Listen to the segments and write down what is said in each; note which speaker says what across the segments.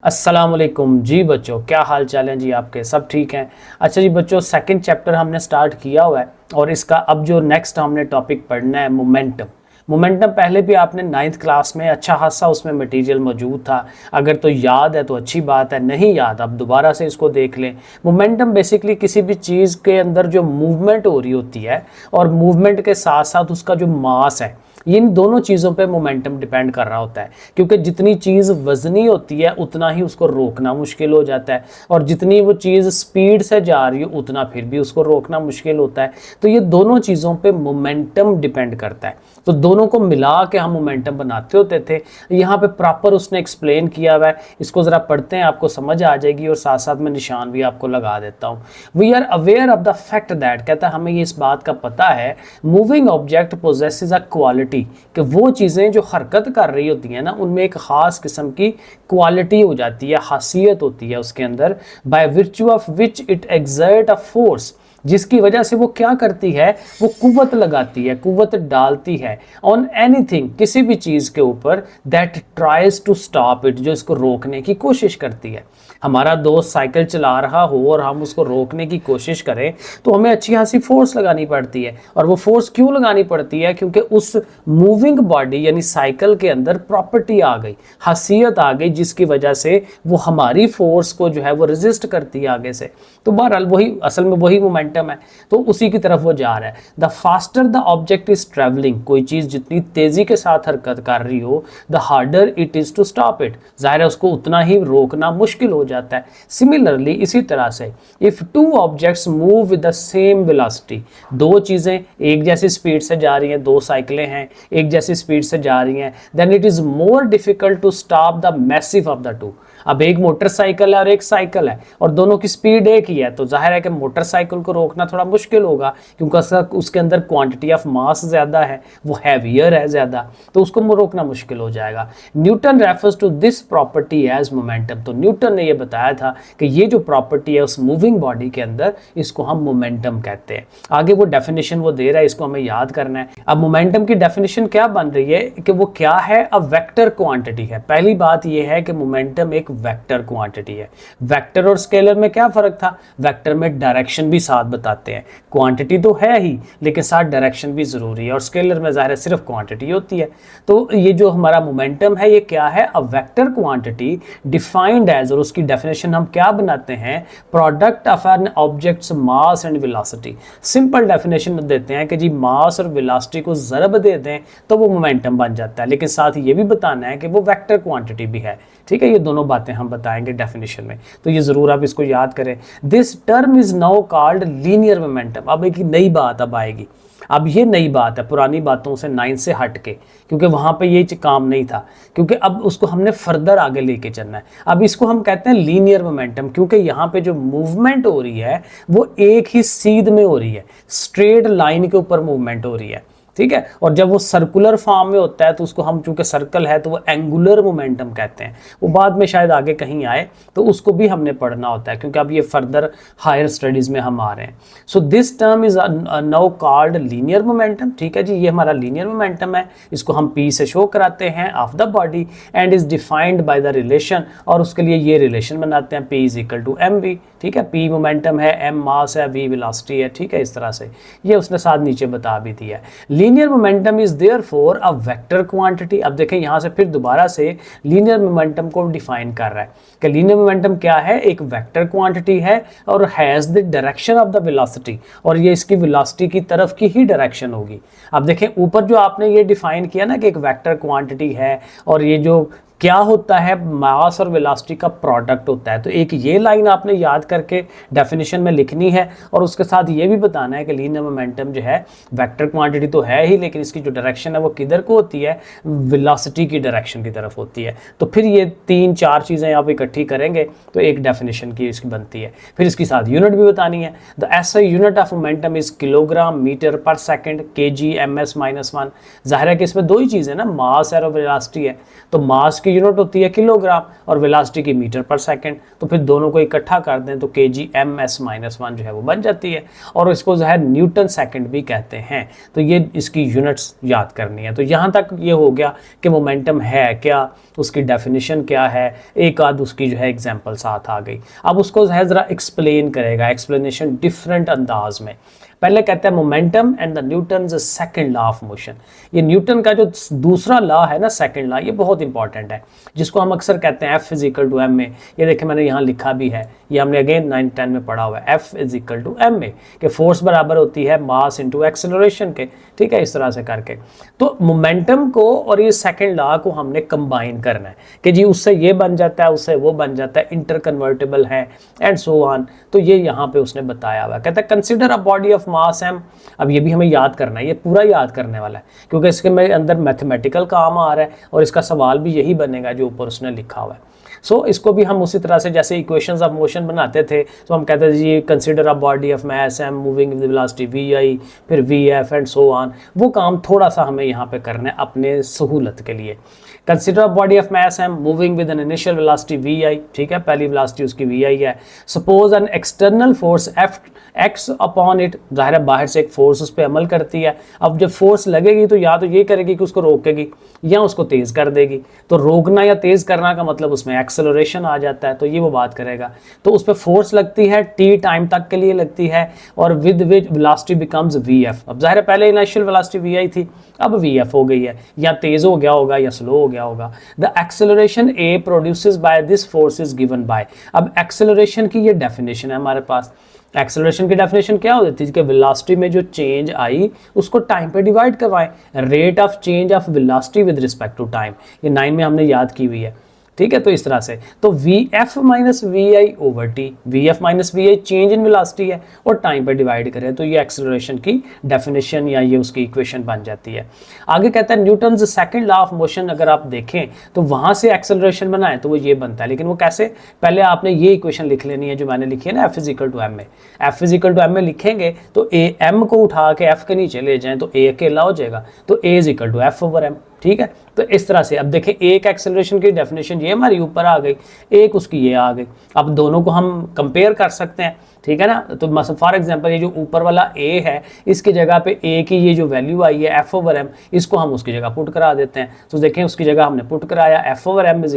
Speaker 1: अस्सलाम वालेकुम जी बच्चों, क्या हाल चाल है जी आपके? सब ठीक हैं? अच्छा जी बच्चों, सेकंड चैप्टर हमने स्टार्ट किया हुआ है और इसका अब जो नेक्स्ट हमने टॉपिक पढ़ना है मोमेंटम। मोमेंटम पहले भी आपने 9th क्लास में अच्छा खासा उसमें मटेरियल मौजूद था। अगर तो याद है तो अच्छी बात है, नहीं याद अब दोबारा से इसको देख लें। मोमेंटम बेसिकली किसी भी चीज़ के अंदर जो मूवमेंट हो रही होती है और मूवमेंट के साथ साथ उसका जो मास है, इन दोनों चीज़ों पे मोमेंटम डिपेंड कर रहा होता है। क्योंकि जितनी चीज़ वजनी होती है उतना ही उसको रोकना मुश्किल हो जाता है, और जितनी वो चीज़ स्पीड से जा रही हो उतना फिर भी उसको रोकना मुश्किल होता है। तो ये दोनों चीज़ों पे मोमेंटम डिपेंड करता है। तो दोनों को मिला के हम मोमेंटम बनाते होते थे। यहाँ पे प्रॉपर उसने एक्सप्लेन किया हुआ है, इसको ज़रा पढ़ते हैं, आपको समझ आ जाएगी। और साथ साथ में निशान भी आपको लगा देता हूँ। We are aware of the fact that, कहता है हमें ये इस बात का पता है, moving object possesses a quality, कि वो चीज़ें जो हरकत कर रही होती हैं ना उनमें एक ख़ास किस्म की क्वालिटी हो जाती है, खासियत होती है उसके अंदर, by virtue of which it exert a force, जिसकी वजह से वो क्या करती है, वो कुव्वत लगाती है, कुव्वत डालती है ऑन एनीथिंग, किसी भी चीज़ के ऊपर, that tries to stop it, जो इसको रोकने की कोशिश करती है। हमारा दोस्त साइकिल चला रहा हो और हम उसको रोकने की कोशिश करें तो हमें अच्छी खासी फोर्स लगानी पड़ती है। और वो फोर्स क्यों लगानी पड़ती है? क्योंकि उस मूविंग बॉडी यानी साइकिल के अंदर प्रॉपर्टी आ गई, खासियत आ गई, जिसकी वजह से वो हमारी फोर्स को जो है वो रेजिस्ट करती है आगे से। तो बहरहाल वही असल में वही मोमेंटम है, तो उसी की तरफ वो जा रहा है। The faster the object is travelling, कोई चीज़ जितनी तेज़ी के साथ हरकत कर रही हो, the harder it is to stop it, ज़ाहिर है उसको उतना ही रोकना मुश्किल हो जाता है। सिमिलरली इसी तरह से, if two objects move with the same velocity, दो चीज़ें एक जैसी स्पीड से जा रही हैं, दो साइकिलें हैं एक जैसी स्पीड से जा रही हैं, then it is more difficult to stop the massive of the two. अब एक मोटरसाइकिल है और एक साइकिल है और दोनों की स्पीड एक ही है, तो जाहिर है कि मोटरसाइकिल को रोकना थोड़ा मुश्किल होगा, क्योंकि उसके अंदर क्वांटिटी ऑफ मास ज़्यादा है, वो हैवियर है ज़्यादा, तो उसको रोकना मुश्किल हो जाएगा। Newton refers to this property as momentum, तो न्यूटन ने ये बताया था कि ये जो प्रॉपर्टी है उस मूविंग बॉडी के अंदर, इसको हम मोमेंटम कहते हैं। आगे वो डेफिनेशन वो दे रहा है, इसको हमें याद करना है। अब मोमेंटम की डेफिनेशन क्या बन रही है कि वो क्या है? अब वेक्टर क्वांटिटी है। पहली बात ये है कि मोमेंटम एक वेक्टर क्वांटिटी है। वेक्टर और स्केलर में क्या फर्क था? वेक्टर में डायरेक्शन भी साथ बताते हैं, क्वांटिटी तो है ही लेकिन साथ डायरेक्शन भी जरूरी है, और स्केलर में ज़ाहिर है सिर्फ क्वांटिटी होती है। तो ये जो हमारा मोमेंटम है ये क्या है? A vector quantity defined as, और उसकी डेफिनेशन हम क्या बनाते हैं? Product of an object's mass and velocity. Simple definition देते हैं कि जी मास और वेलोसिटी को ज़रब दे दें तो वो मोमेंटम बन जाता है, लेकिन साथ ही ये भी बताना है कि वो वेक्टर क्वांटिटी भी है। ठीक है, ये दोनों बातें हम बताएंगे डेफिनेशन में, तो ये ज़रूर आप इसको याद करें। This term is now called linear momentum. अब एक नई बात अब आएगी, अब ये नई बात है पुरानी बातों से 9 से हट के, क्योंकि वहाँ पे ये काम नहीं था, क्योंकि अब उसको हमने फर्दर आगे लेके चलना है। अब इसको हम कहते हैं लीनियर मोमेंटम, क्योंकि यहाँ पे जो मूवमेंट हो रही है वो एक ही सीध में हो रही है, स्ट्रेट लाइन के ऊपर मूवमेंट हो रही है। ठीक है, और जब वो सर्कुलर फॉर्म में होता है तो उसको हम, चूंकि सर्कल है तो वो एंगुलर मोमेंटम कहते हैं। वो बाद में शायद आगे कहीं आए तो उसको भी हमने पढ़ना होता है, क्योंकि अब ये फर्दर हायर स्टडीज़ में हम आ रहे हैं। So this term is now called linear momentum. ठीक है जी, ये हमारा लीनियर मोमेंटम है, इसको हम पी से शो कराते हैं of the body, and is defined by the relation, और उसके लिए ये रिलेशन बनाते हैं, P is equal to M V. ठीक है, पी मोमेंटम है, एम मास है, वी वेलोसिटी है। ठीक है, इस तरह से ये उसने साथ नीचे बता भी दिया है। Linear momentum is therefore a vector quantity. अब देखें यहाँ से फिर दोबारा से लीनियर मोमेंटम को डिफाइन कर रहा है कि लीनियर मोमेंटम क्या है? एक वेक्टर क्वांटिटी है और has the direction of the velocity, और ये इसकी वेलोसिटी की तरफ की ही डायरेक्शन होगी। अब देखें ऊपर जो आपने ये डिफाइन किया ना कि एक वेक्टर क्वांटिटी है, और ये जो क्या होता है? मास और वेलोसिटी का प्रोडक्ट होता है। तो एक ये लाइन आपने याद करके डेफिनेशन में लिखनी है, और उसके साथ ये भी बताना है कि लीनियर मोमेंटम जो है वेक्टर क्वांटिटी तो है ही, लेकिन इसकी जो डायरेक्शन है वो किधर को होती है? वेलोसिटी की डायरेक्शन की तरफ होती है। तो फिर ये 3-4 चीज़ें आप इकट्ठी करेंगे तो एक डेफिनेशन की इसकी बनती है। फिर इसके साथ यूनिट भी बतानी है। The SI unit of momentum is kilogram metre per second, K G M S -1। जाहिर है कि इसमें दो ही चीज़ें ना, मास और वेलोसिटी है, तो मास की यूनिट होती है किलोग्राम और वेलोसिटी की मीटर पर सेकंड, तो फिर दोनों को इकट्ठा कर दें तो kg/(ms-1) जो है वो बन जाती है, और इसको जो है न्यूटन सेकंड भी कहते हैं। तो ये इसकी यूनिट्स याद करनी है। तो यहाँ तक ये हो गया कि मोमेंटम है क्या, उसकी डेफिनेशन क्या है, एक आध उसकी जो है एग्जाम्पल साथ आ गई। अब उसको जो है ज़रा एक्सप्लेन करेगा, एक्सप्लेनेशन डिफरेंट अंदाज में। पहले कहते हैं momentum and the Newton's second law of motion. ये न्यूटन का जो दूसरा लॉ है ना, सेकंड लॉ, ये बहुत इंपॉर्टेंट है, जिसको हम अक्सर कहते हैं F=ma। ये देखिए मैंने यहाँ लिखा भी है, ये हमने अगेन 9-10 में पढ़ा हुआ है, F=ma कि फोर्स बराबर होती है मास इंटू एक्सेलरेशन के, ठीक है, इस तरह से करके। तो मोमेंटम को और ये सेकंड लॉ को हमने कंबाइन करना है कि जी उससे ये बन जाता है, उससे वो बन जाता है, इंटर कन्वर्टेबल है एंड सो ऑन। तो ये यहाँ पे उसने बताया हुआ है। कहता है consider a body of mass m। अब ये भी हमें याद करना है, ये पूरा याद करने वाला है, क्योंकि इसके मेरे अंदर मैथमेटिकल काम आ रहा है और इसका सवाल भी यही बनेगा जो ऊपर उसने लिखा हुआ है। सो इसको भी हम उसी तरह से जैसे इक्वेशंस ऑफ मोशन बनाते थे, तो हम कहते थे जी consider a body of mass m moving with velocity vi, फिर vf एंड सो ऑन। वो काम थोड़ा सा हमें यहाँ पे करना है अपने सहूलत के लिए। Consider body of mass m moving with an initial velocity vi, ठीक है, पहली वेलोसिटी उसकी vi है। Suppose an external force f x upon it, जाहिर है बाहर से एक फोर्स उस पर अमल करती है। अब जब फोर्स लगेगी तो या तो ये करेगी कि उसको रोकेगी या उसको तेज कर देगी। तो रोकना या तेज करना का मतलब उसमें एक्सेलरेशन आ जाता है, तो ये वो बात करेगा। तो उस पर फोर्स लगती है t टाइम तक के लिए लगती है, और with which velocity becomes vf। अब जाहिर है पहले इनिशियल वेलोसिटी vi थी, अब vf हो गई है, या तेज हो गया होगा या स्लो हो गया होगा। The acceleration a produces by this force is given by. अब एक्सेलरेशन की ये डेफिनेशन है हमारे पास। एक्सेलरेशन की डेफिनेशन क्या होती है कि वेलोसिटी में जो चेंज आई उसको टाइम पे डिवाइड करवाएं, rate of change of velocity with respect to time. ये 9 में हमने याद की हुई है, ठीक है। तो इस तरह से तो vf minus vi over T, vf minus vi change in velocity है और टाइम पे डिवाइड करें तो ये एक्सेलरेशन की डेफिनेशन या ये उसकी इक्वेशन बन जाती है। आगे कहता है Newton's second law of motion, अगर आप देखें तो वहां से एक्सेलरेशन बनाए तो वो ये बनता है। लेकिन वो कैसे, पहले आपने ये इक्वेशन लिख लेनी है जो मैंने लिखी है ना, F=ma। F=ma लिखेंगे तो a m को उठा के f के नीचे ले जाएं तो a अकेला हो जाएगा, तो a=F/m, ठीक है। तो इस तरह से अब देखें एक एक्सेलरेशन की डेफिनेशन ये हमारी ऊपर आ गई, एक उसकी ये आ गई। अब दोनों को हम कंपेयर कर सकते हैं, ठीक है ना। तो फॉर एग्जांपल ये जो ऊपर वाला a है, इसकी जगह पे a की ये जो वैल्यू आई है F/m, इसको हम उसकी जगह पुट करा देते हैं। तो देखें उसकी जगह हमने पुट कराया F/m =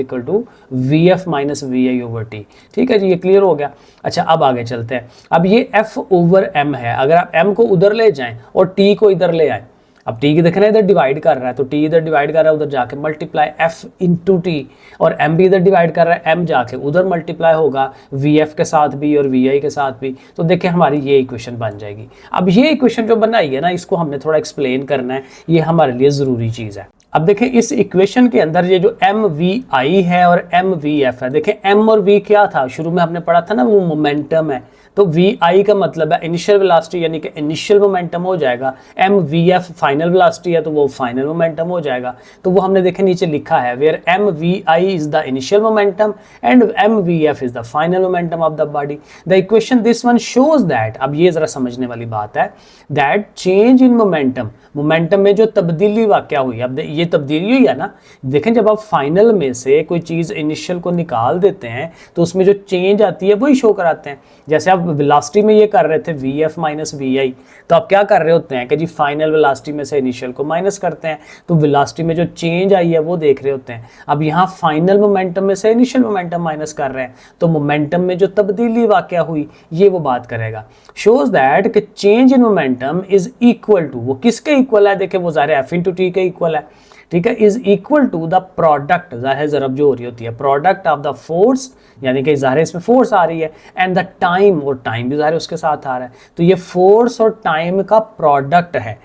Speaker 1: vf - vi over T, ठीक है जी, ये क्लियर हो गया। अच्छा अब आगे चलते हैं। अब ये F/m है, अगर आप m को उधर ले जाएं और t को इधर ले आए, अब t की देखना इधर डिवाइड कर रहा है तो t इधर डिवाइड कर रहा है, उधर जाके मल्टीप्लाई f इंटू टी, और m भी इधर डिवाइड कर रहा है, m जाके उधर मल्टीप्लाई होगा vf के साथ भी और vi के साथ भी। तो देखिए हमारी ये इक्वेशन बन जाएगी। अब ये इक्वेशन जो बनाई है ना, इसको हमने थोड़ा एक्सप्लेन करना है, ये हमारे लिए ज़रूरी चीज़ है। अब देखें इस इक्वेशन के अंदर ये जो mvi है और mvf है, देखें m और v क्या था, शुरू में हमने पढ़ा था ना, वो मोमेंटम है। तो vi का मतलब है इनिशियल वेलोसिटी, यानी कि इनिशियल मोमेंटम हो जाएगा। mvf फाइनल वेलोसिटी है तो वो फाइनल मोमेंटम हो जाएगा। तो वो हमने देखे नीचे लिखा है, where mvi is the initial momentum and mvf is the final momentum of the body. The equation this one shows that, अब ये जरा समझने वाली बात है, that change in momentum, momentum में जो तब्दीली वाक़या हुई, अब ये तब्दीली हुई है ना, देखें जब आप फाइनल में से कोई चीज़ इनिशियल को निकाल देते हैं तो उसमें जो चेंज आती है वही शो कराते हैं। जैसे आप वेलोसिटी में ये कर रहे थे vf माइनस vi, तो आप क्या कर रहे होते हैं कि जी फाइनल वेलोसिटी में से इनिशियल को माइनस करते हैं, तो वेलोसिटी में जो चेंज आई है वो देख रहे होते हैं। अब यहाँ फाइनल मोमेंटम में से इनिशियल मोमेंटम माइनस कर रहे हैं, तो मोमेंटम में जो तब्दीली वाक़या हुई ये वो बात करेगा। शोज दैट कि change in momentum is equal to, वो किसके इक्वल है, देखे वो ज़ाहिर f इंटू टी के इक्वल है, ठीक है, is equal to the product, ज़ाहिर ज़रब जो हो रही होती है, प्रोडक्ट ऑफ द फोर्स, यानी कि ज़ाहिर इसमें फोर्स आ रही है, एंड द टाइम, और टाइम भी ज़ाहिर उसके साथ आ रहा है। तो ये फोर्स और टाइम का प्रोडक्ट है।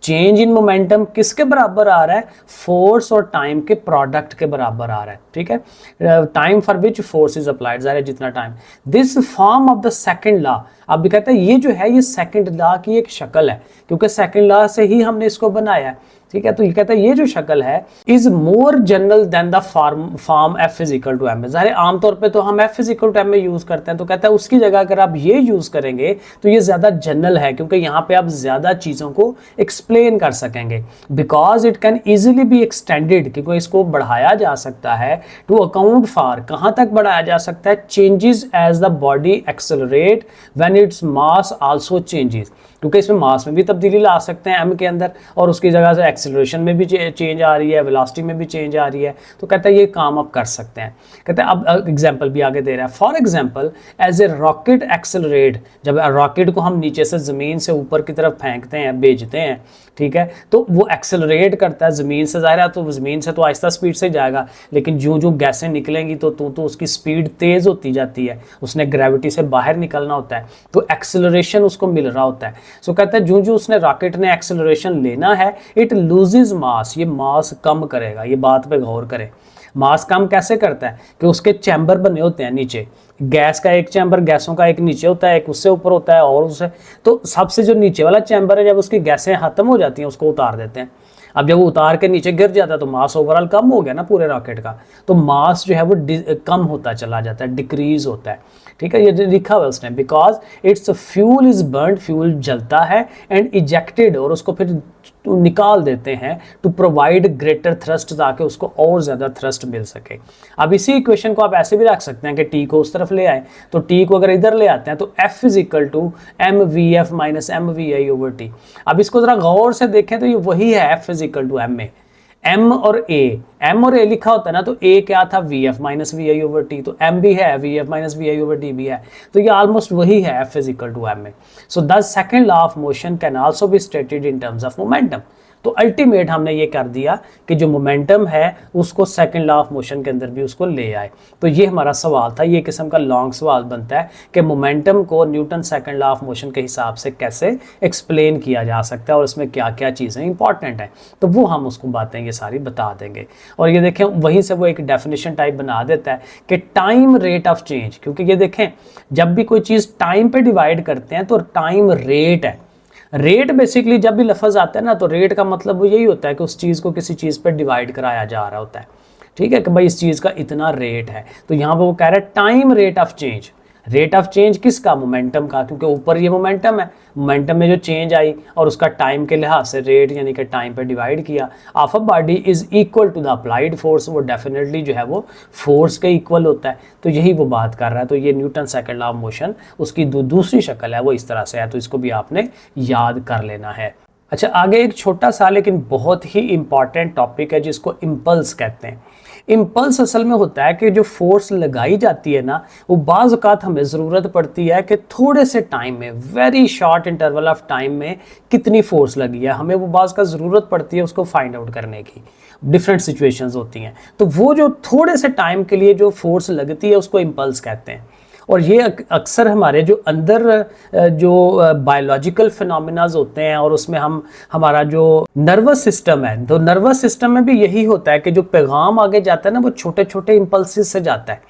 Speaker 1: चेंज इन मोमेंटम किसके बराबर आ रहा है, फोर्स और टाइम के प्रोडक्ट के बराबर आ रहा है, ठीक है, time for which force is applied, ज़ाहिर है जितना time. This form of the second law, अब भी कहते हैं ये जो है ये सेकंड लॉ की एक शक्ल है, क्योंकि सेकंड लॉ से ही हमने इसको बनाया है, ठीक है। तो ये कहता है ये जो शक्ल है is more general than the form F is equal to M. ज़ाहिर आमतौर पे तो हम F is equal to M में यूज करते हैं, तो कहता है उसकी जगह अगर आप ये यूज करेंगे तो ये ज्यादा जनरल है, क्योंकि यहाँ पे आप ज्यादा चीजों को एक्सप्लेन कर सकेंगे, because it can easily be extended, क्योंकि इसको बढ़ाया जा सकता है टू अकाउंट फॉर, कहाँ तक बढ़ाया जा सकता है, changes as the body accelerate when its mass also changes, क्योंकि इसमें मास में भी तब्दीली ला सकते हैं एम के अंदर, और उसकी जगह से एक्सेलरेशन में भी चेंज आ रही है, वेलोसिटी में भी चेंज आ रही है, तो कहता है ये काम आप कर सकते हैं। कहते हैं अब एग्जांपल भी आगे दे रहा है, for example as a rocket accelerate, जब रॉकेट को हम नीचे से ज़मीन से ऊपर की तरफ फेंकते हैं, भेजते हैं, ठीक है, तो वो एक्सेलरेट करता है ज़मीन से, ज़ाहिर है तो ज़मीन से तो आहिस्ता स्पीड से जाएगा, लेकिन जो जो गैसें निकलेंगी तो उसकी स्पीड तेज़ होती जाती है, उसने ग्रेविटी से बाहर निकलना होता है, तो एक्सेलरेशन उसको मिल रहा होता है। सो कहता है जो जो उसने रॉकेट ने एक्सेलरेशन लेना है, इट लूजेज मास, ये मास कम करेगा। ये बात पे गौर करें, मास कम कैसे करता है कि उसके चैम्बर बने होते हैं नीचे, गैस का एक चैम्बर, गैसों का एक नीचे होता है, एक उससे ऊपर होता है, और उससे तो सबसे जो नीचे वाला चैम्बर है, जब उसकी गैसें खत्म हो जाती हैं उसको उतार देते हैं। अब जब वो उतार के नीचे गिर जाता है तो मास ओवरऑल कम हो गया ना पूरे रॉकेट का, तो मास जो है वो कम होता चला जाता है, डिक्रीज होता है, ठीक है। ये लिखा हुआ है उसने, because it's fuel is burned, fuel जलता है, एंड इजेक्टेड, और उसको फिर निकाल देते हैं टू प्रोवाइड ग्रेटर थ्रस्ट, ताकि उसको और ज़्यादा थ्रस्ट मिल सके। अब इसी इक्वेशन को आप ऐसे भी रख सकते हैं कि टी को उस तरफ ले आए, तो टी को अगर इधर ले आते हैं तो F is equal to M V F minus M V I over T. अब इसको ज़रा गौर से देखें तो ये वही है, F is equal to M में एम और ए लिखा होता है ना, तो ए क्या था, वी एफ माइनस वी आई ओवर टी, तो एम भी है, वी एफ माइनस वी आई ओवर टी भी है, तो ये ऑलमोस्ट वही है, F is equal to M में। So the second law of motion can also be stated in terms of momentum. तो अल्टीमेट हमने ये कर दिया कि जो मोमेंटम है उसको सेकंड लॉ ऑफ मोशन के अंदर भी उसको ले आए। तो ये हमारा सवाल था, ये किस्म का लॉन्ग सवाल बनता है कि मोमेंटम को Newton second law of motion के हिसाब से कैसे एक्सप्लेन किया जा सकता है और इसमें क्या क्या चीज़ें इंपॉर्टेंट हैं, तो वो हम उसको बातें ये सारी बता देंगे। और ये देखें वहीं से वो एक डेफिनेशन टाइप बना देता है कि टाइम रेट ऑफ चेंज, क्योंकि ये देखें जब भी कोई चीज़ टाइम पे डिवाइड करते हैं तो टाइम रेट है। रेट बेसिकली जब भी लफ्ज़ आता है ना, तो रेट का मतलब वो यही होता है कि उस चीज़ को किसी चीज़ पर डिवाइड कराया जा रहा होता है, ठीक है, कि भाई इस चीज़ का इतना रेट है। तो यहाँ पर वो कह रहा है time rate of change. Rate of change किसका, मोमेंटम का, क्योंकि ऊपर ये मोमेंटम है, मोमेंटम में जो चेंज आई और उसका टाइम के लिहाज से रेट यानी कि टाइम पे डिवाइड किया, of a body is equal to the applied force, वो डेफिनेटली जो है वो फोर्स के इक्वल होता है। तो यही वो बात कर रहा है। तो ये Newton second law of motion उसकी दूसरी शक्ल है, वो इस तरह से है, तो इसको भी आपने याद कर लेना है। अच्छा, आगे एक छोटा सा लेकिन बहुत ही इंपॉर्टेंट टॉपिक है जिसको इम्पल्स कहते हैं। इम्पल्स असल में होता है कि जो फोर्स लगाई जाती है ना, वो बाज़ औक़ात हमें ज़रूरत पड़ती है कि थोड़े से टाइम में, very short interval of time में कितनी फोर्स लगी है, हमें वो बाज़ का ज़रूरत पड़ती है उसको फाइंड आउट करने की। डिफरेंट सिचुएशंस होती हैं, तो वो जो थोड़े से टाइम के लिए जो फोर्स लगती है उसको इम्पल्स कहते हैं। और ये अक्सर हमारे जो अंदर जो बायोलॉजिकल फिनोमिनाज होते हैं और उसमें हमारा जो नर्वस सिस्टम है, तो नर्वस सिस्टम में भी यही होता है कि जो पैगाम आगे जाता है ना, वो छोटे छोटे इम्पल्सिस से जाता है,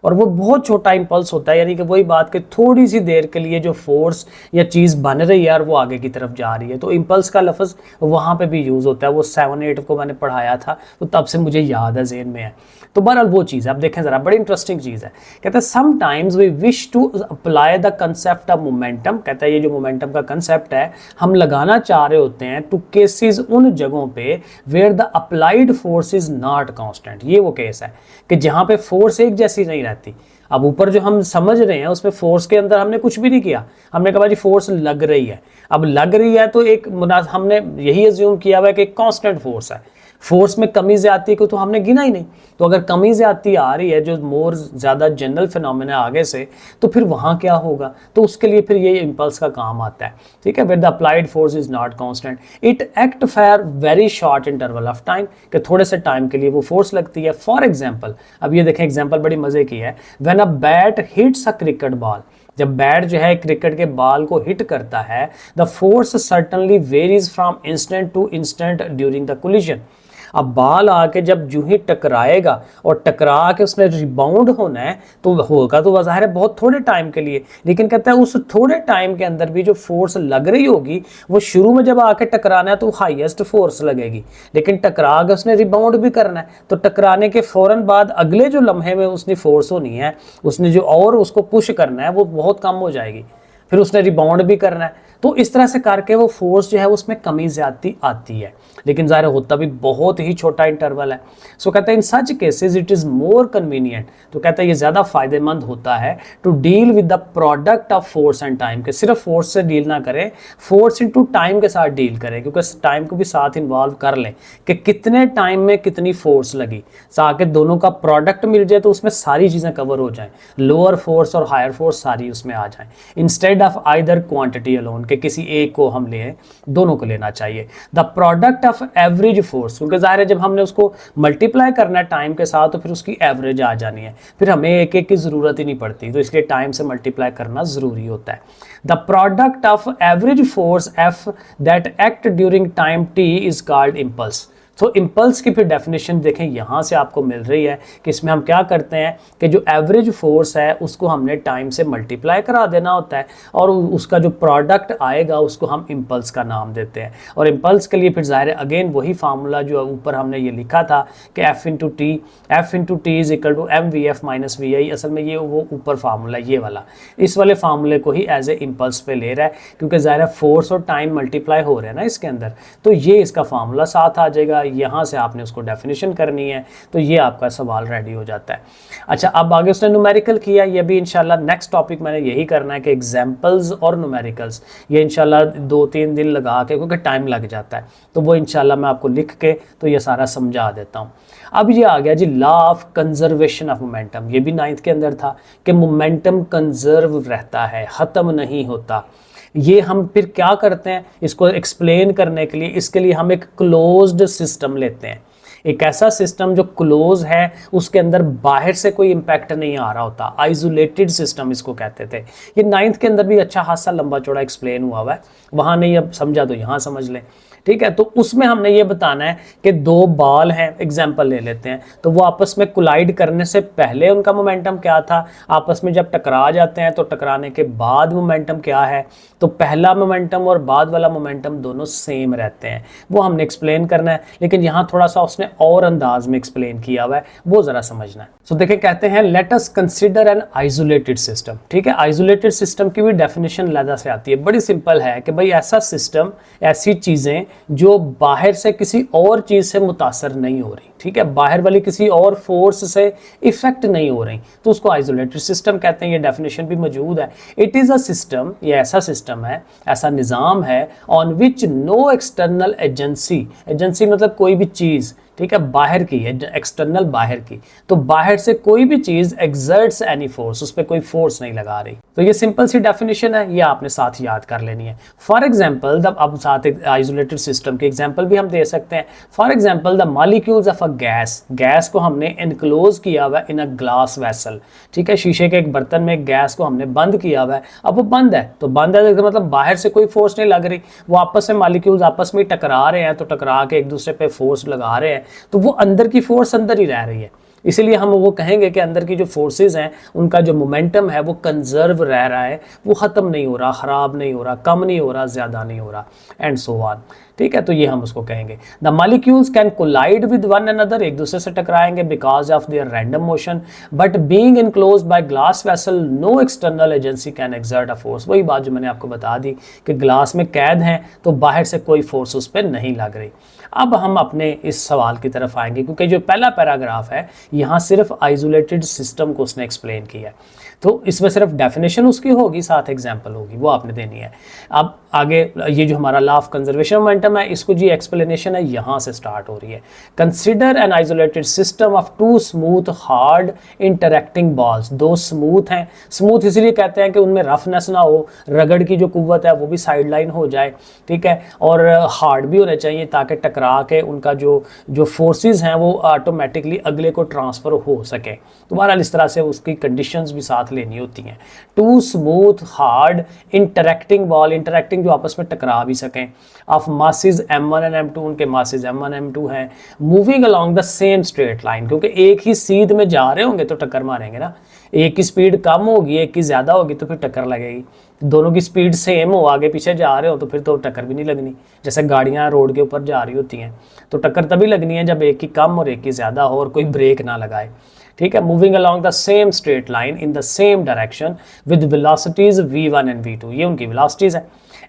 Speaker 1: और वो बहुत छोटा इम्पल्स होता है, यानी कि वही बात कि थोड़ी सी देर के लिए जो फोर्स या चीज़ बन रही है और वो आगे की तरफ जा रही है, तो इम्पल्स का लफ्ज़ वहाँ पे भी यूज़ होता है। वो 7-8 को मैंने पढ़ाया था, तो तब से मुझे याद है, ज़हन में है। तो बहरहाल वो चीज़ है, आप देखें ज़रा, बड़ी इंटरेस्टिंग चीज़ है। कहते हैं sometimes we wish to apply the concept of momentum, कहता है ये जो मोमेंटम का कंसेप्ट है हम लगाना चाह रहे होते हैं टू केसेस, उन जगहों पे where the applied force is not constant. ये वो केस है कि जहाँ पे फोर्स एक जैसी नहीं रहती। अब ऊपर जो हम समझ रहे हैं उसमें फोर्स के अंदर हमने कुछ भी नहीं किया, हमने कहा जी फोर्स लग रही है। अब लग रही है तो एक हमने यही अज्यूम किया हुआ है कि एक कांस्टेंट फोर्स है। फोर्स में कमी ज़्यादती को तो हमने गिना ही नहीं, तो अगर कमी ज़्यादती आ रही है जो मोर ज़्यादा जनरल फिनोमेना आगे से, तो फिर वहाँ क्या होगा, तो उसके लिए फिर ये इम्पल्स का काम आता है, ठीक है। Where the applied force is not constant, it act for very short interval of time, कि थोड़े से टाइम के लिए वो फोर्स लगती है। फॉर एग्जाम्पल, अब ये देखें एग्जाम्पल बड़ी मज़े की है। When a bat hits a cricket ball, जब बैट जो है क्रिकेट के बॉल को हिट करता है, the force certainly varies from instant to instant during the collision. अब बाल आके जब जूं ही टकराएगा और टकरा के उसने रिबाउंड होना है तो होगा तो ज़ाहिर है बहुत थोड़े टाइम के लिए, लेकिन कहता है उस थोड़े टाइम के अंदर भी जो फोर्स लग रही होगी वो शुरू में जब आके टकराना है तो हाईएस्ट फोर्स लगेगी, लेकिन टकरा के उसने रिबाउंड भी करना है तो टकराने के फौरन बाद अगले जो लम्हे में उसने फोर्स होनी है, उसने जो और उसको पुश करना है वो बहुत कम हो जाएगी, फिर उसने रिबाउंड भी करना है। तो इस तरह से करके वो फोर्स जो है उसमें कमी ज्यादा आती है, लेकिन ज़ाहिर होता भी बहुत ही छोटा इंटरवल है। सो कहते हैं in such cases it is more convenient, तो कहता है ये ज़्यादा फायदेमंद होता है to deal with the product of force and time, के सिर्फ फोर्स से डील ना करें, फोर्स इनटू टाइम के साथ डील करें, क्योंकि टाइम को भी साथ इन्वॉल्व कर लें कि कितने टाइम में कितनी फोर्स लगी, ताकि दोनों का प्रोडक्ट मिल जाए तो उसमें सारी चीज़ें कवर हो जाएं, लोअर फोर्स और हायर फोर्स सारी उसमें आ जाएं, instead of either quantity alone, कि किसी एक को हम लें, दोनों को लेना चाहिए। The product of average force, क्योंकि ज़ाहिर है जब हमने उसको मल्टीप्लाई करना है टाइम के साथ तो फिर उसकी एवरेज आ जानी है, फिर हमें एक एक की ज़रूरत ही नहीं पड़ती, तो इसलिए टाइम से मल्टीप्लाई करना ज़रूरी होता है। The product of average force F that act during time T is called impulse. तो इम्पल्स की फिर डेफिनेशन देखें यहाँ से आपको मिल रही है कि इसमें हम क्या करते हैं कि जो एवरेज फोर्स है उसको हमने टाइम से मल्टीप्लाई करा देना होता है और उसका जो प्रोडक्ट आएगा उसको हम इम्पल्स का नाम देते हैं। और इम्पल्स के लिए फिर ज़ाहिर है अगेन वही फार्मूला जो ऊपर हमने ये लिखा था कि F into T is equal to M V F minus v i, असल में ये वो ऊपर फार्मूला ये वाला, इस वाले फार्मूले को ही एज ए इम्पल्स पे ले रहा है, क्योंकि ज़ाहिर है फोर्स और टाइम मल्टीप्लाई हो रहे हैं ना इसके अंदर, तो ये इसका फार्मूला साथ आ जाएगा, यहाँ से आपने उसको डेफिनेशन करनी है, तो ये आपका सवाल रेडी हो जाता है। अच्छा, अब आगे उसने न्यूमेरिकल किया, ये भी इंशाल्लाह नेक्स्ट टॉपिक मैंने यही करना है कि एग्जाम्पल्स और न्यूमेरिकल्स, ये इंशाल्लाह 2-3 दिन लगा के, क्योंकि टाइम लग जाता है, तो वो इंशाल्लाह मैं आपको लिख के तो ये सारा समझा देता हूँ। अब ये आ गया जी law of conservation of momentum, ये भी 9th के अंदर था कि मोमेंटम कंजर्व रहता है, ख़त्म नहीं होता। ये हम फिर क्या करते हैं इसको एक्सप्लेन करने के लिए, इसके लिए हम एक क्लोज्ड सिस्टम लेते हैं, एक ऐसा सिस्टम जो क्लोज है, उसके अंदर बाहर से कोई इम्पैक्ट नहीं आ रहा होता, आइसोलेटेड सिस्टम इसको कहते थे। ये 9th के अंदर भी अच्छा खासा लंबा चौड़ा एक्सप्लेन हुआ है, वहाँ नहीं अब समझा तो यहाँ समझ लें, ठीक है। तो उसमें हमने ये बताना है कि 2 बॉल हैं, एग्जाम्पल ले लेते हैं, तो वो आपस में कोलाइड करने से पहले उनका मोमेंटम क्या था, आपस में जब टकरा जाते हैं तो टकराने के बाद मोमेंटम क्या है, तो पहला मोमेंटम और बाद वाला मोमेंटम दोनों सेम रहते हैं, वो हमने एक्सप्लेन करना है, लेकिन यहाँ थोड़ा सा उसने और अंदाज में एक्सप्लेन किया हुआ है, वो ज़रा समझना है। सो देखिए कहते हैं let us consider an isolated system, ठीक है। आइसोलेटेड सिस्टम की भी डेफिनेशन लहदा से आती है, बड़ी सिंपल है कि भाई ऐसा सिस्टम, ऐसी चीज़ें जो बाहर से किसी और चीज़ से मुतासर नहीं हो रही, ठीक है, बाहर वाली किसी और फोर्स से इफेक्ट नहीं हो रही, तो उसको आइसोलेटेड सिस्टम कहते हैं। ये डेफिनेशन भी मौजूद है। इट इज़ अ सिस्टम, ये ऐसा सिस्टम है, ऐसा निज़ाम है, on which no external agency, agency मतलब कोई भी चीज़, ठीक है, बाहर की है, एक्सटर्नल बाहर की, तो बाहर से कोई भी चीज़ एक्सर्ट्स एनी फोर्स, उस पर कोई फोर्स नहीं लगा रही। तो ये सिंपल सी डेफिनेशन है, ये आपने साथ याद कर लेनी है। फॉर एग्जाम्पल अब साथ एक आइसोलेटेड सिस्टम के एग्जाम्पल भी हम दे सकते हैं। For example the molecules of a gas, gas को हमने इनक्लोज किया हुआ है इन अ ग्लास वेसल, ठीक है, शीशे के एक बर्तन में गैस को हमने बंद किया हुआ है। अब वो बंद है तो बंद है तो मतलब बाहर से कोई फोर्स नहीं लग रही, वो आपस में मॉलिक्यूल्स आपस में टकरा रहे हैं, तो टकरा के एक दूसरे पे फोर्स लगा रहे हैं, तो वो अंदर की फोर्स अंदर ही रह रही है, इसीलिए हम वो कहेंगे कि अंदर की जो फोर्सेस हैं उनका जो मोमेंटम है वो कंजर्व रह रहा है, वो ख़त्म नहीं हो रहा, ख़राब नहीं हो रहा, कम नहीं हो रहा, ज़्यादा नहीं हो रहा, एंड सो ऑन, ठीक है। तो ये हम उसको कहेंगे the molecules can collide with one another, एक दूसरे से टकराएंगे because of their random motion, but being enclosed by glass vessel no external agency can exert a force. वही बात जो मैंने आपको बता दी कि ग्लास में कैद हैं तो बाहर से कोई फोर्स उस पर नहीं लग रही। अब हम अपने इस सवाल की तरफ आएंगे, क्योंकि जो पहला पैराग्राफ है यहाँ सिर्फ आइसोलेटेड सिस्टम को उसने एक्सप्लेन किया है, तो इसमें सिर्फ डेफिनेशन उसकी होगी, साथ एग्जाम्पल होगी, वो आपने देनी है। अब आगे ये जो हमारा लॉ ऑफ कंजर्वेशन मोमेंटम है, इसको जी एक्सप्लेनेशन है यहाँ से स्टार्ट हो रही है। Consider an isolated system of 2 smooth hard interacting balls, 2 smooth हैं, स्मूथ इसलिए कहते हैं कि उनमें रफनेस ना हो, रगड़ की जो कुव्वत है वो भी साइड लाइन हो जाए, ठीक है, और हार्ड भी होने चाहिए ताकि टकरा के उनका जो फोर्सेस हैं वो ऑटोमेटिकली अगले को ट्रांसफ़र हो सके। तो बहरहाल इस तरह से उसकी कंडीशंस भी साथ लेनी होती हैं। Two smooth hard interacting ball, interacting जो आपस में टकरा भी सकें, of masses m1 and m2, उनके मासेस m1 m2 हैं, moving along the same straight line, क्योंकि एक ही सीध में जा रहे होंगे तो टक्कर मारेंगे ना, एक की स्पीड कम होगी एक की ज़्यादा होगी तो फिर टक्कर लगेगी। दोनों की स्पीड सेम हो, आगे पीछे जा रहे हो तो फिर तो टक्कर भी नहीं लगनी। जैसे गाड़ियाँ रोड के ऊपर जा रही होती हैं तो टक्कर तभी लगनी है जब एक की कम और एक की ज़्यादा हो और कोई ब्रेक ना लगाए। ठीक है, moving along the same straight line in the same direction with velocities v1 and v2, ये उनकी वेलोसिटीज है।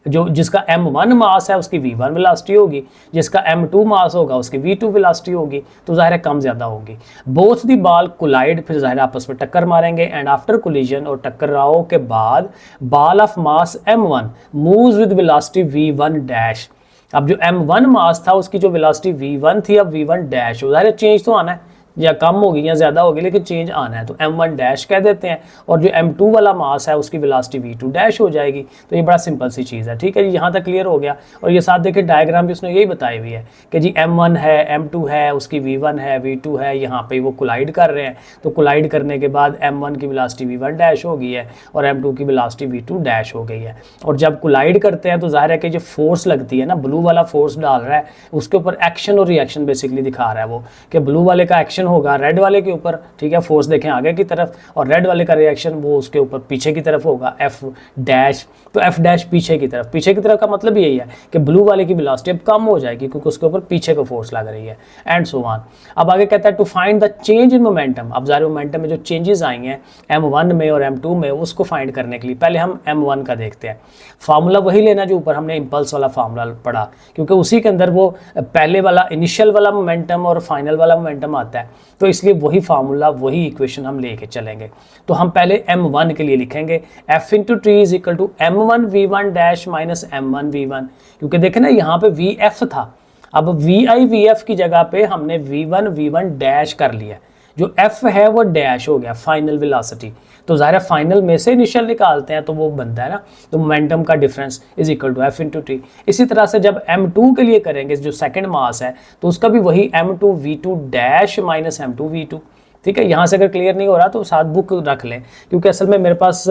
Speaker 1: जो जिसका m1 मास है उसकी v1 वेलोसिटी होगी, जिसका m2 मास होगा उसकी v2 वेलोसिटी होगी, तो ज़ाहिर है कम ज़्यादा होगी। बोथ दी बॉल कोलाइड, फिर ज़ाहिर आपस में टक्कर मारेंगे, एंड आफ्टर कोलिजन और टकराव के बाद ball of mass m1 moves with velocity v1 dash. अब जो m1 मास था उसकी जो वेलोसिटी v1 थी अब v1 डैश हो, ज़ाहिर चेंज तो आना है, या कम होगी या ज़्यादा होगी लेकिन चेंज आना है, तो m1 डैश कह देते हैं, और जो m2 वाला मास है उसकी वेलोसिटी v2 डैश हो जाएगी। तो ये बड़ा सिंपल सी चीज़ है। ठीक है जी, यहाँ तक क्लियर हो गया। और ये साथ देखिए डायग्राम भी उसने यही बताई हुई है कि जी m1 है, m2 है, उसकी v1 है, v2 है, यहाँ पे वो कोलाइड कर रहे हैं, तो कोलाइड करने के बाद m1 की वेलोसिटी v1 डैश हो गई है और m2 की वेलोसिटी v2 डैश हो गई है। और जब कोलाइड करते हैं तो जाहिर है कि जो फोर्स लगती है ना, ब्लू वाला फोर्स डाल रहा है उसके ऊपर एक्शन और रिएक्शन बेसिकली दिखा रहा है वो, कि ब्लू वाले का एक्शन होगा रेड वाले के ऊपर, ठीक है, फोर्स देखें आगे की तरफ, और रेड वाले का रिएक्शन वो उसके ऊपर पीछे की तरफ होगा f डैश। तो f डैश पीछे की तरफ का मतलब यही है कि ब्लू वाले की वेलोसिटी अब कम हो जाएगी क्योंकि उसके ऊपर पीछे को फोर्स लग रही है, एंड सो ऑन। अब आगे कहता है to find the change in momentum. अब ज़ाहिर मोमेंटम में जो चेंजेस आई हैं m1 में और m2 में, उसको फाइंड करने के लिए पहले हम m1 का देखते हैं। फार्मूला वही लेना जो ऊपर हमने इम्पल्स वाला फार्मूला पढ़ा, क्योंकि उसी के अंदर वो पहले वाला इनिशियल वाला मोमेंटम और फाइनल वाला मोमेंटम आता है, तो इसलिए वही फार्मूला वही इक्वेशन हम लेके चलेंगे। तो हम पहले m1 के लिए लिखेंगे f into T is equal to m1 v1 dash minus m1 v1, क्योंकि देखें ना यहाँ पे vf था, अब vi vf की जगह पे हमने v1 v1 डैश कर लिया, जो f है वो डैश हो गया फाइनल वेलोसिटी। तो ज़ाहिर है फाइनल में से इनिशियल निकालते हैं तो वो बनता है ना, तो मोमेंटम का difference is equal to f into टी। इसी तरह से जब m2 के लिए करेंगे जो सेकंड मास है तो उसका भी वही m2 v2 dash minus m2 v2। ठीक है, यहाँ से अगर क्लियर नहीं हो रहा तो साथ बुक रख लें, क्योंकि असल में मेरे पास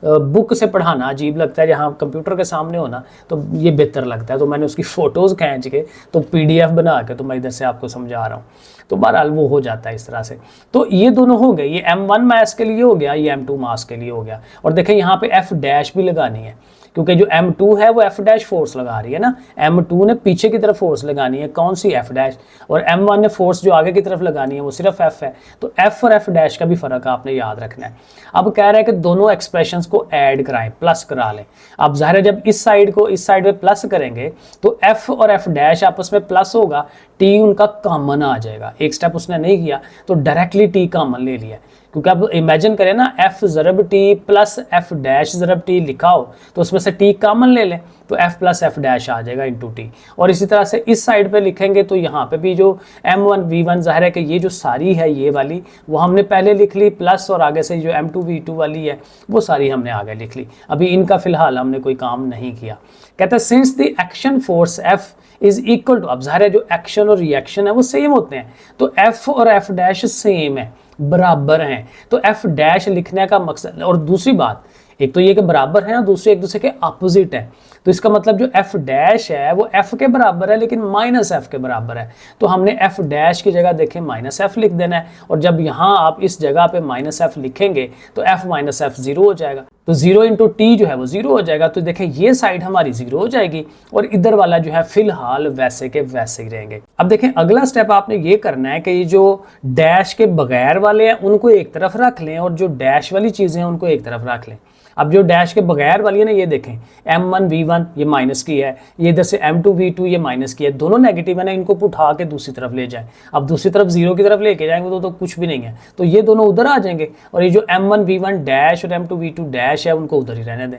Speaker 1: बुक से पढ़ाना अजीब लगता है, जहाँ कंप्यूटर के सामने होना तो ये बेहतर लगता है। तो मैंने उसकी फ़ोटोज़ खींच के तो PDF बना के तो मैं इधर से आपको समझा रहा हूँ, तो बहरहाल वो हो जाता है इस तरह से। तो ये दोनों हो गए, ये m1 मास के लिए हो गया, ये m2 मास के लिए हो गया। और देखें यहाँ पे f डैश भी लगानी है, क्योंकि जो m2 है वो f डैश फोर्स लगा रही है ना, m2 ने पीछे की तरफ फोर्स लगानी है, कौन सी f डैश, और m1 ने फोर्स जो आगे की तरफ लगानी है वो सिर्फ f है। तो f और f डैश का भी फ़र्क आपने याद रखना है। अब कह रहा है कि दोनों एक्सप्रेशंस को ऐड कराएं, प्लस करा लें। अब ज़ाहिर है जब इस साइड को इस साइड पे प्लस करेंगे तो f और f डैश आपस में प्लस होगा, t उनका कॉमन आ जाएगा। एक स्टेप उसने नहीं किया तो डायरेक्टली t कॉमन ले लिया, क्योंकि अब इमेजिन करें ना f ज़रब t प्लस f डैश ज़रब t लिखा हो तो उसमें से t कॉमन ले लें तो f प्लस f डैश आ जाएगा इंटू t। और इसी तरह से इस साइड पे लिखेंगे तो यहाँ पे भी जो m1 v1 ज़ाहिर है कि ये जो सारी है ये वाली वो हमने पहले लिख ली, प्लस और आगे से जो m2 v2 वाली है वो सारी हमने आगे लिख ली। अभी इनका फिलहाल हमने कोई काम नहीं किया। कहता है since the action force f is equal to, अब ज़ाहिर है जो एक्शन और रिएक्शन है वो सेम होते हैं, तो f और f डैश सेम है, बराबर हैं, तो f डैश लिखने का मकसद। और दूसरी बात, एक तो ये कि बराबर है और दूसरे एक दूसरे के अपोजिट है, तो इसका मतलब जो f डैश है वो f के बराबर है लेकिन माइनस f के बराबर है, तो हमने f डैश की जगह देखें माइनस f लिख देना है। और जब यहाँ आप इस जगह पे माइनस f लिखेंगे तो f माइनस f जीरो हो जाएगा, तो 0 इंटू टी जो है वो 0 हो जाएगा। तो देखें ये साइड हमारी 0 हो जाएगी और इधर वाला जो है फिलहाल वैसे के वैसे ही रहेंगे। अब देखें अगला स्टेप आपने ये करना है कि ये जो डैश के बगैर वाले हैं उनको एक तरफ रख लें और जो डैश वाली चीज़ें हैं उनको एक तरफ रख लें। अब जो डैश के बगैर वाली है ना, ये देखें m1 v1 ये माइनस की है, ये इधर से m2 v2 ये माइनस की है, दोनों नेगेटिव है ना, इनको उठा के दूसरी तरफ ले जाएं। अब दूसरी तरफ 0 की तरफ लेके जाएंगे तो कुछ भी नहीं है, तो ये दोनों उधर आ जाएंगे और ये जो m1 v1 डैश और m2 v2 डैश है उनको उधर ही रहने दें।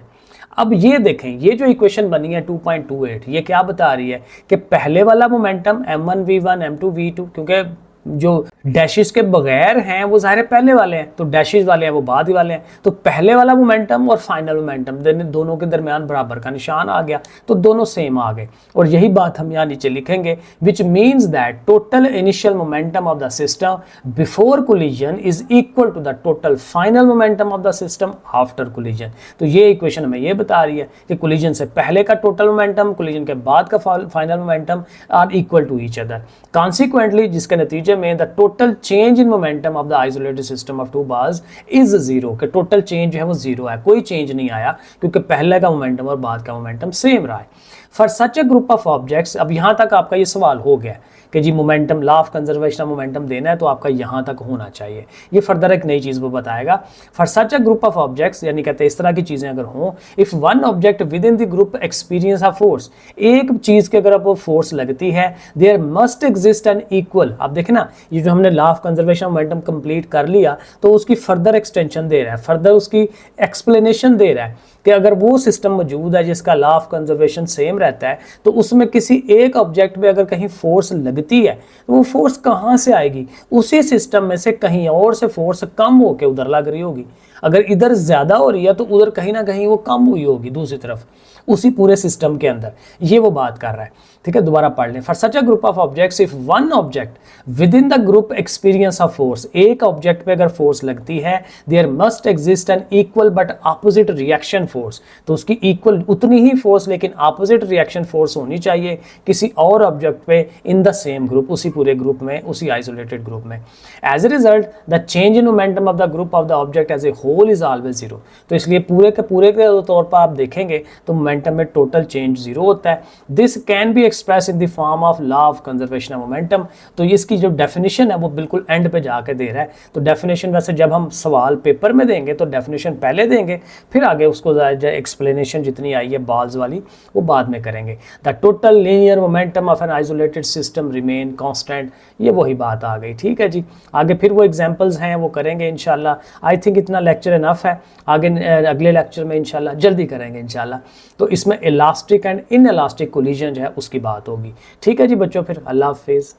Speaker 1: अब ये देखें ये जो इक्वेशन बनी है 2.28 ये क्या बता रही है कि पहले वाला momentum m1 v1 m2 v2, क्योंकि जो डैशेस के बगैर हैं वो ज़ाहिर पहले वाले हैं, तो डैशेस वाले हैं वो बाद ही वाले हैं, तो पहले वाला मोमेंटम और फाइनल मोमेंटम दोनों के दरमियान बराबर का निशान आ गया, तो दोनों सेम आ गए। और यही बात हम यहाँ नीचे लिखेंगे, which means that total initial momentum of the system before collision is equal to the total final momentum of the system after collision. तो ये इक्वेशन हमें ये बता रही है कि कोलिजन से पहले का टोटल मोमेंटम, कोलिजन के बाद का final momentum are equal to each other. Consequently जिसके नतीजे में the total change in momentum of the isolated system of two bars is zero, कि टोटल चेंज जो है वो जीरो है, कोई चेंज नहीं आया क्योंकि पहले का मोमेंटम और बाद का मोमेंटम सेम रहा है। For such a group of objects, अब यहाँ तक आपका ये सवाल हो गया कि जी momentum, law of conservation of momentum देना है तो आपका यहाँ तक होना चाहिए। ये फर्दर एक नई चीज़ वो बताएगा। For such a group of objects, यानी कहते हैं इस तरह की चीज़ें अगर हों, if one object within the group experience of force, एक चीज़ के अगर वो फोर्स लगती है, there must exist an equal. आप देखें ना, ये जो हमने law of conservation of momentum complete कर लिया तो उसकी फर्दर एक्सटेंशन दे रहा है, फर्दर उसकी एक्सप्लेनेशन दे रहा है कि अगर वो सिस्टम मौजूद है जिसका लॉ ऑफ कंजर्वेशन सेम रहता है, तो उसमें किसी एक ऑब्जेक्ट पे अगर कहीं फोर्स लगती है तो वो फोर्स कहाँ से आएगी, उसी सिस्टम में से कहीं और से फोर्स कम होकर उधर लग रही होगी। अगर इधर ज़्यादा हो रही है तो उधर कहीं ना कहीं वो कम हुई होगी दूसरी तरफ, उसी पूरे सिस्टम के अंदर। ये वो बात कर रहा है, ठीक है, दोबारा पढ़ लें। For such a group of objects, if one object within the group experience of force, एक ऑब्जेक्ट पे अगर फोर्स लगती है, there must exist an equal but opposite reaction force, तो उसकी इक्वल उतनी ही फोर्स लेकिन ऑपोजिट रिएक्शन फोर्स होनी चाहिए किसी और ऑब्जेक्ट पे इन द सेम ग्रुप, उसी पूरे ग्रुप में, उसी आइसोलेटेड ग्रुप में। As a result the change in momentum of the group of the object as a whole is always zero. तो इसलिए पूरे के तौर पर आप देखेंगे तो मोमेंटम में टोटल चेंज जीरो होता है। This can be express in the form of law of conservation of momentum. तो इसकी जो डेफिनेशन है वो बिल्कुल एंड पे जाके दे रहा है। तो डेफिनेशन वैसे जब हम सवाल पेपर में देंगे तो डेफिनेशन पहले देंगे, फिर आगे उसको एक्सप्लेनेशन जितनी आई है बॉल्स वाली वो बाद में करेंगे। The total linear momentum of an isolated system remain constant, ये वही बात आ गई। ठीक है जी, आगे फिर वो एग्जांपल्स हैं वो करेंगे इंशाल्लाह। आई थिंक इतना लेक्चर इनफ है, आगे अगले लेक्चर में इंशाल्लाह जल्दी करेंगे इंशाल्लाह। तो इसमें elastic and in elastic collision जो है उसकी बात होगी। ठीक है जी बच्चों, फिर अल्लाह हाफिज़।